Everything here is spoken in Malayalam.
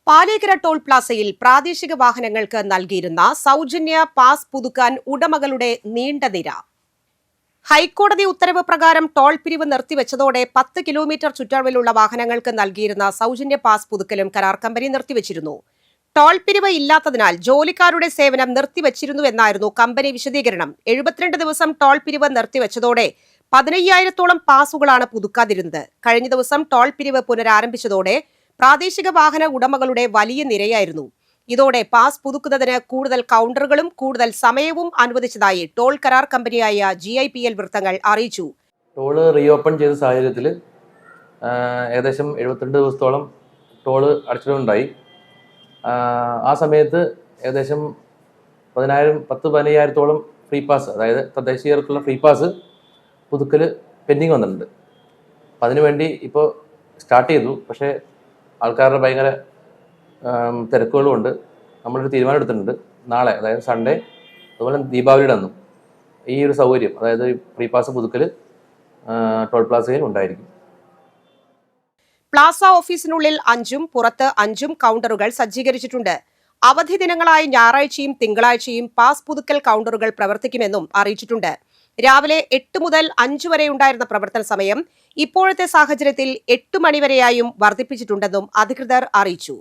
പാലേക്കര ടോൾ പ്ലാസയിൽ പ്രാദേശിക വാഹനങ്ങൾക്ക് നൽകിയിരുന്ന സൗജന്യ പാസ് പുതുക്കാൻ ഉടമകളുടെ നീണ്ട നിര. ഹൈക്കോടതി ഉത്തരവ് പ്രകാരം ടോൾ പിരിവ് നിർത്തിവെച്ചതോടെ 10 കിലോമീറ്റർ ചുറ്റളവിലുള്ള വാഹനങ്ങൾക്ക് നൽകിയിരുന്ന സൗജന്യ പാസ് പുതുക്കലും കരാർ കമ്പനി നിർത്തിവെച്ചിരുന്നു. ടോൾ പിരിവ് ഇല്ലാത്തതിനാൽ ജോലിക്കാരുടെ സേവനം നിർത്തിവെച്ചിരുന്നുവെന്നായിരുന്നു കമ്പനി വിശദീകരണം. 72 ദിവസം ടോൾ പിരിവ് നിർത്തിവെച്ചതോടെ 15,000-ഓളം പാസുകളാണ് പുതുക്കാതിരുന്നത്. കഴിഞ്ഞ ദിവസം ടോൾ പിരിവ് പുനരാരംഭിച്ചതോടെ പ്രാദേശിക വാഹന ഉടമകളുടെ വലിയ നിരയായിരുന്നു. ഇതോടെ പാസ് പുതുക്കുന്നതിന് കൂടുതൽ കൗണ്ടറുകളും കൂടുതൽ സമയവും അനുവദിച്ചതായി ടോൾ കരാർ കമ്പനിയായ GIPL വൃത്തങ്ങൾ അറിയിച്ചു. ടോള് റീഓപ്പൺ ചെയ്ത സാഹചര്യത്തിൽ ഏകദേശം 72 ദിവസത്തോളം ടോള് അടച്ചിട്ടുണ്ടായി. ആ സമയത്ത് ഏകദേശം 15,000-ഓളം ഫ്രീ പാസ്, അതായത് തദ്ദേശീയർക്കുള്ള ഫ്രീ പാസ് പുതുക്കൽ പെൻഡിങ് വന്നിട്ടുണ്ട്. അപ്പം അതിനുവേണ്ടി ഇപ്പോൾ സ്റ്റാർട്ട് ചെയ്തു. പക്ഷേ ആൾക്കാരുടെ ഭയങ്കര തിരക്കുകളുമുണ്ട്. നമ്മളൊരു തീരുമാനം എടുത്തിട്ടുണ്ട്. നാളെ, അതായത് സൺഡേ, അതുപോലെ ദീപാവലിയുടെ അന്നും ഈ ഒരു സൗകര്യം, അതായത് ഫ്രീ പാസ് പുതുക്കൽ ടോൾ പ്ലാസയിൽ ഉണ്ടായിരിക്കും. പ്ലാസ ഓഫീസിനുള്ളിൽ 5-ഉം പുറത്ത് 5-ഉം കൗണ്ടറുകൾ സജ്ജീകരിച്ചിട്ടുണ്ട്. അവധി ദിനങ്ങളായി ഞായറാഴ്ചയും തിങ്കളാഴ്ചയും പാസ് പുതുക്കൽ കൗണ്ടറുകൾ പ്രവർത്തിക്കുമെന്നും അറിയിച്ചിട്ടുണ്ട്. രാവിലെ 8 മുതൽ 5 വരെ ഉണ്ടായിരുന്ന പ്രവർത്തന സമയം ഇപ്പോഴത്തെ സാഹചര്യത്തിൽ 8 മണിവരെയായും വർദ്ധിപ്പിച്ചിട്ടുണ്ടെന്നും അധികൃതർ അറിയിച്ചു.